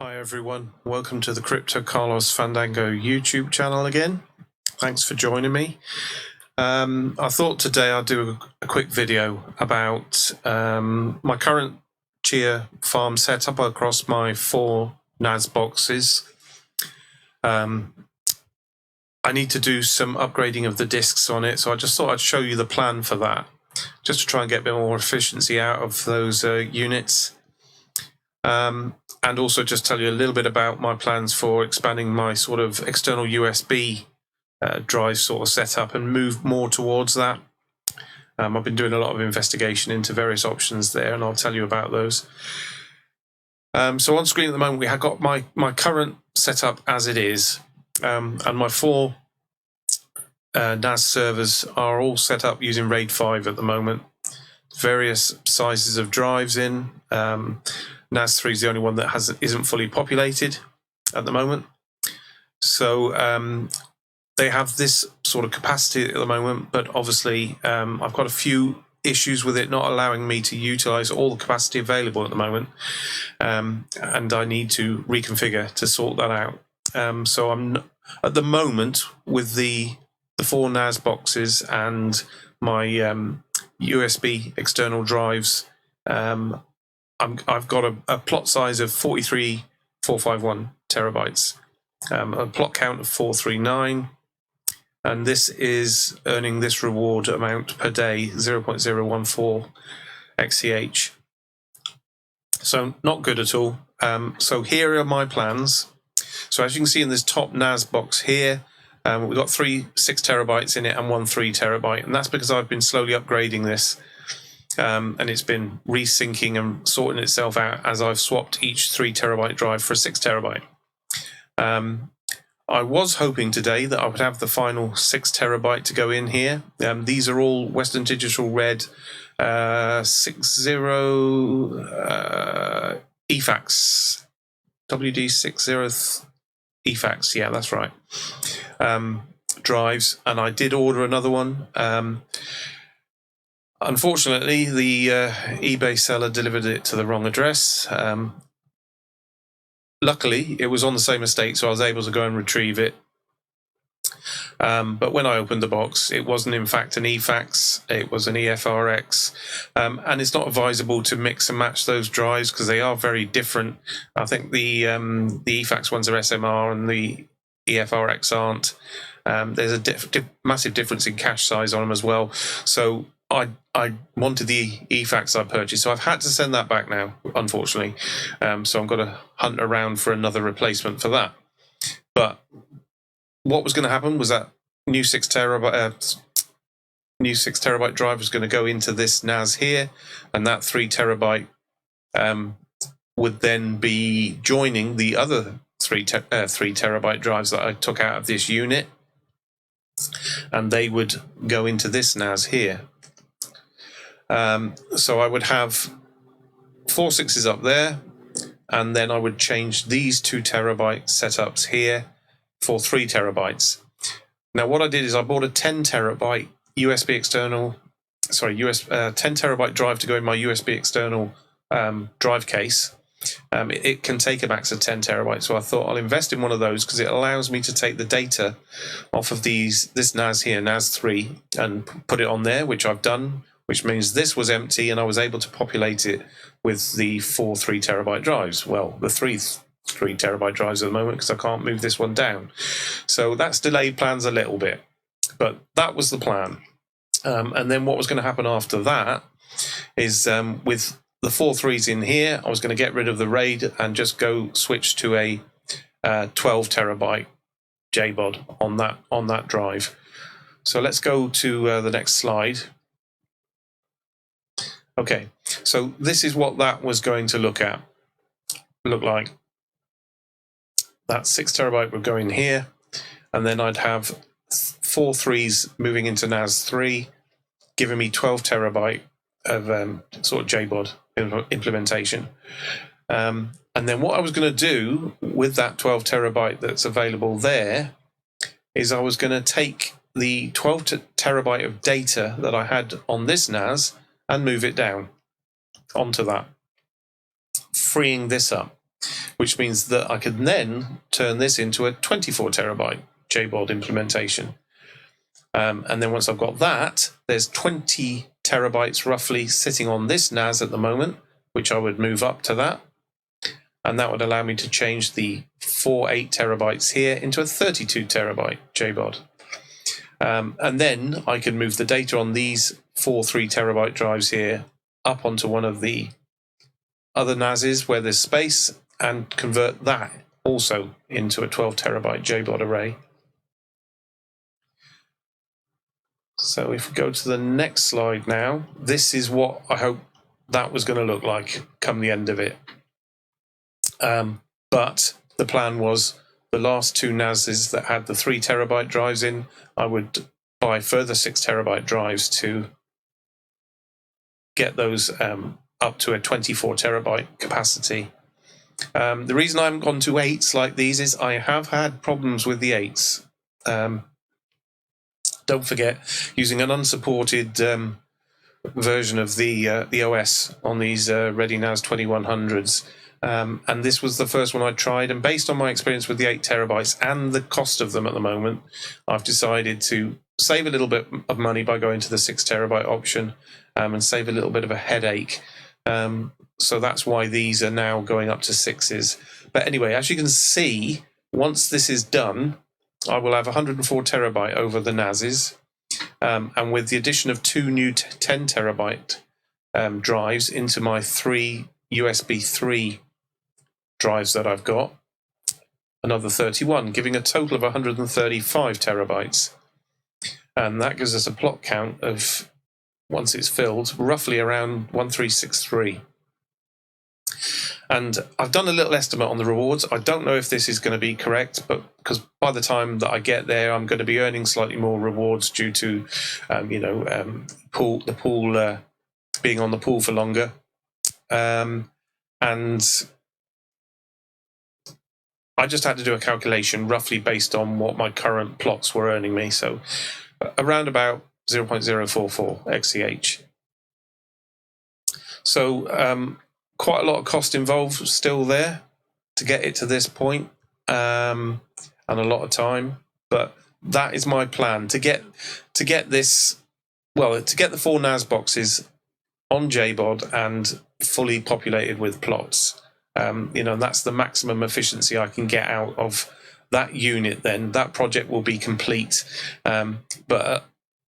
Hi everyone, welcome to the Crypto Carlos Fandango YouTube channel again. Thanks for joining me. I thought today I'd do a quick video about my current CHIA farm setup across my 4 NAS boxes. I need to do some upgrading of the disks on it, so I just thought I'd show you the plan for that, just to try and get a bit more efficiency out of those units. And also just tell you a little bit about my plans for expanding my sort of external USB drive sort of setup and move more towards that. I've been doing a lot of investigation into various options there, and I'll tell you about those. So on screen at the moment we have got my current setup as it is, and my 4 NAS servers are all set up using RAID 5 at the moment. Various sizes of drives in. NAS 3 is the only one that isn't fully populated at the moment. So they have this sort of capacity at the moment, but obviously I've got a few issues with it not allowing me to utilize all the capacity available at the moment, and I need to reconfigure to sort that out. So I'm at the moment with the 4 NAS boxes and my USB external drives. I've got a plot size of 43,451 terabytes, a plot count of 439, and this is earning this reward amount per day, 0.014 XCH. So not good at all. So here are my plans. So as you can see in this top NAS box here, we've got 3 6 terabytes in it and 1 3 terabyte, and that's because I've been slowly upgrading this. And it's been resyncing and sorting itself out as I've swapped each 3 terabyte drive for a 6 terabyte. I was hoping today that I would have the final 6 terabyte to go in here. These are all Western Digital Red 60 EFAX, WD60 EFAX, yeah, that's right, drives, and I did order another one. Unfortunately, the eBay seller delivered it to the wrong address. Luckily, it was on the same estate, so I was able to go and retrieve it. But when I opened the box, it wasn't in fact an EFAX, it was an EFRX. And it's not advisable to mix and match those drives because they are very different. I think the EFAX ones are SMR and the EFRX aren't. There's a massive difference in cache size on them as well. So I wanted the EFAX I purchased, so I've had to send that back now, unfortunately. So I'm going to hunt around for another replacement for that. But what was going to happen was that new 6 terabyte drive was going to go into this NAS here, and that 3 terabyte would then be joining the other 3 terabyte drives that I took out of this unit, and they would go into this NAS here. So I would have 4 6s up there, and then I would change these 2 terabyte setups here for 3 terabytes. Now what I did is I bought a 10 terabyte USB external, 10 terabyte drive to go in my USB external drive case. It can take a max of 10 terabytes, so I thought I'll invest in one of those because it allows me to take the data off of this NAS here, NAS 3, and put it on there, which I've done, which means this was empty and I was able to populate it with the 4 3 terabyte drives. Well, the 3 terabyte drives at the moment because I can't move this one down. So that's delayed plans a little bit, but that was the plan. And then what was going to happen after that is with the 4 3s in here, I was going to get rid of the RAID and just go switch to a 12 terabyte JBOD on that drive. So let's go to the next slide. Okay, so this is what that was going to look like. That 6 terabyte would go in here, and then I'd have 4 3s moving into NAS 3, giving me 12 terabyte of sort of JBOD implementation. And then what I was going to do with that 12 terabyte that's available there is I was going to take the 12 terabyte of data that I had on this NAS and move it down onto that, freeing this up. which means that I can then turn this into a 24 terabyte JBOD implementation. And then once I've got that, there's 20 terabytes roughly sitting on this NAS at the moment, which I would move up to that. And that would allow me to change the 8 terabytes here into a 32 terabyte JBOD. And then I can move the data on these 3 terabyte drives here up onto one of the other NASes where there's space and convert that also into a 12 terabyte JBOD array. So if we go to the next slide now, this is what I hope that was going to look like come the end of it. But the plan was the last 2 NASes that had the 3 terabyte drives in, I would buy further 6 terabyte drives to get those up to a 24 terabyte capacity. The reason I haven't gone to 8s like these is I have had problems with the 8s. Don't forget, using an unsupported version of the OS on these ReadyNAS 2100s. And this was the first one I tried, and based on my experience with the 8 terabytes and the cost of them at the moment, I've decided to save a little bit of money by going to the 6 terabyte option and save a little bit of a headache. So that's why these are now going up to 6s. But anyway, as you can see, once this is done, I will have 104 terabyte over the NASes. And with the addition of 2 new 10 terabyte drives into my 3 USB 3 drives that I've got, another 31, giving a total of 135 terabytes. And that gives us a plot count of, once it's filled, roughly around 1363. And I've done a little estimate on the rewards. I don't know if this is going to be correct, but because by the time that I get there, I'm going to be earning slightly more rewards due to, the pool being on the pool for longer. And I just had to do a calculation roughly based on what my current plots were earning me. So around about 0.044 XCH. So quite a lot of cost involved still there to get it to this point, and a lot of time. But that is my plan to get this, well, to get the 4 NAS boxes on JBOD and fully populated with plots. And that's the maximum efficiency I can get out of that unit. Then that project will be complete. But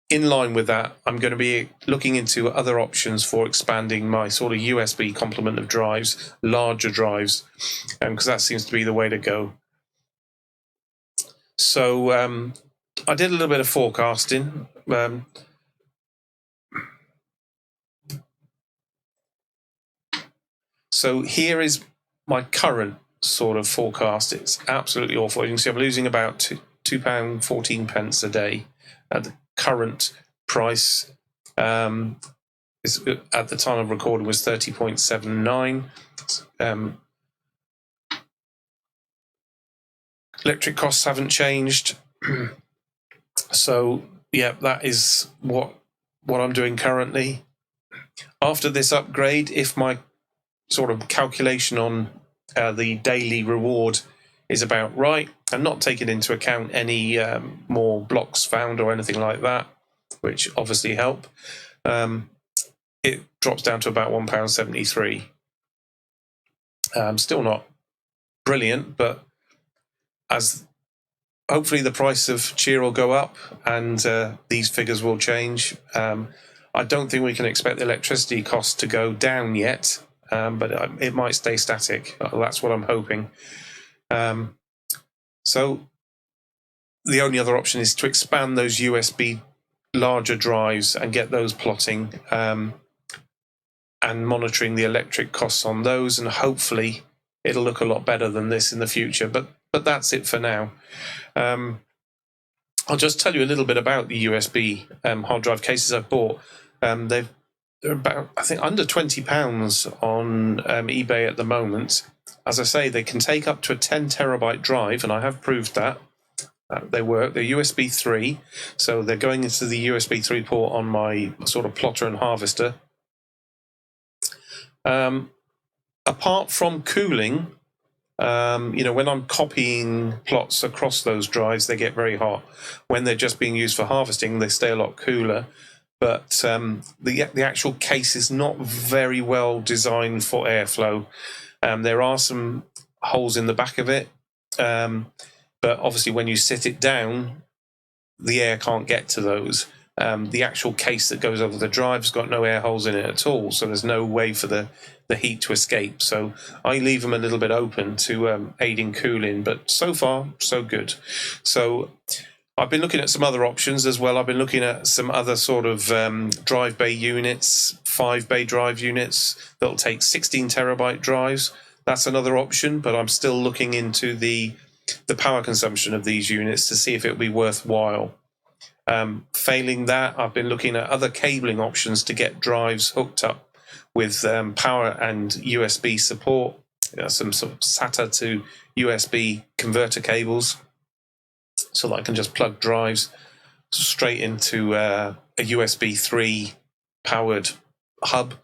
in line with that, I'm going to be looking into other options for expanding my sort of USB complement of drives, larger drives, because that seems to be the way to go. So I did a little bit of forecasting. So here is my current sort of forecast. It's absolutely awful. You can see I'm losing about £2.14 a day at the current price. Is at the time of recording was 30.79. Electric costs haven't changed. So yeah, that is what I'm doing currently. After this upgrade, if my sort of calculation on the daily reward is about right, and not taking into account any more blocks found or anything like that, which obviously help, it drops down to about £1.73. Still not brilliant, but as hopefully the price of CHIA will go up and these figures will change. I don't think we can expect the electricity cost to go down yet, but it might stay static. That's what I'm hoping. So the only other option is to expand those USB larger drives and get those plotting and monitoring the electric costs on those, and hopefully it'll look a lot better than this in the future. But that's it for now. I'll just tell you a little bit about the USB hard drive cases I've bought. They're about, I think, under £20 on eBay at the moment. As I say, they can take up to a 10 terabyte drive, and I have proved that. They work. They're USB 3, so they're going into the USB 3 port on my sort of plotter and harvester. Apart from cooling, You know, when I'm copying plots across those drives, they get very hot. When they're just being used for harvesting, they stay a lot cooler. But the actual case is not very well designed for airflow. There are some holes in the back of it, but obviously when you sit it down, the air can't get to those. The actual case that goes over the drive's got no air holes in it at all, so there's no way for the heat to escape. So I leave them a little bit open to aid in cooling, but so far, so good. So I've been looking at some other options as well. I've been looking at some other sort of drive bay units, 5-bay drive units that'll take 16 terabyte drives. That's another option, but I'm still looking into the power consumption of these units to see if it'll be worthwhile. Failing that, I've been looking at other cabling options to get drives hooked up with power and USB support, some sort of SATA to USB converter cables, so that I can just plug drives straight into a USB 3 powered hub.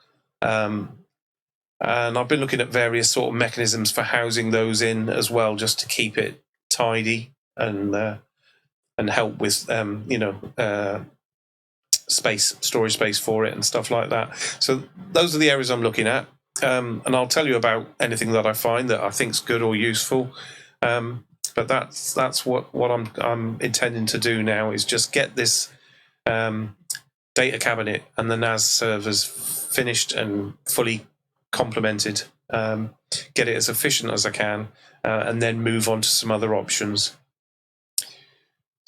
And I've been looking at various sort of mechanisms for housing those in as well, just to keep it tidy and help with storage space for it and stuff like that. So those are the areas I'm looking at, and I'll tell you about anything that I find that I think's good or useful. But that's what I'm intending to do now, is just get this data cabinet and the NAS servers finished and fully complemented, get it as efficient as I can, and then move on to some other options.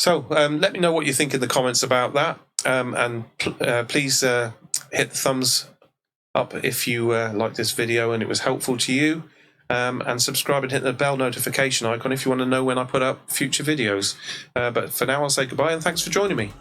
So let me know what you think in the comments about that, and please hit the thumbs up if you like this video and it was helpful to you. And subscribe and hit the bell notification icon if you want to know when I put up future videos. But for now, I'll say goodbye and thanks for joining me.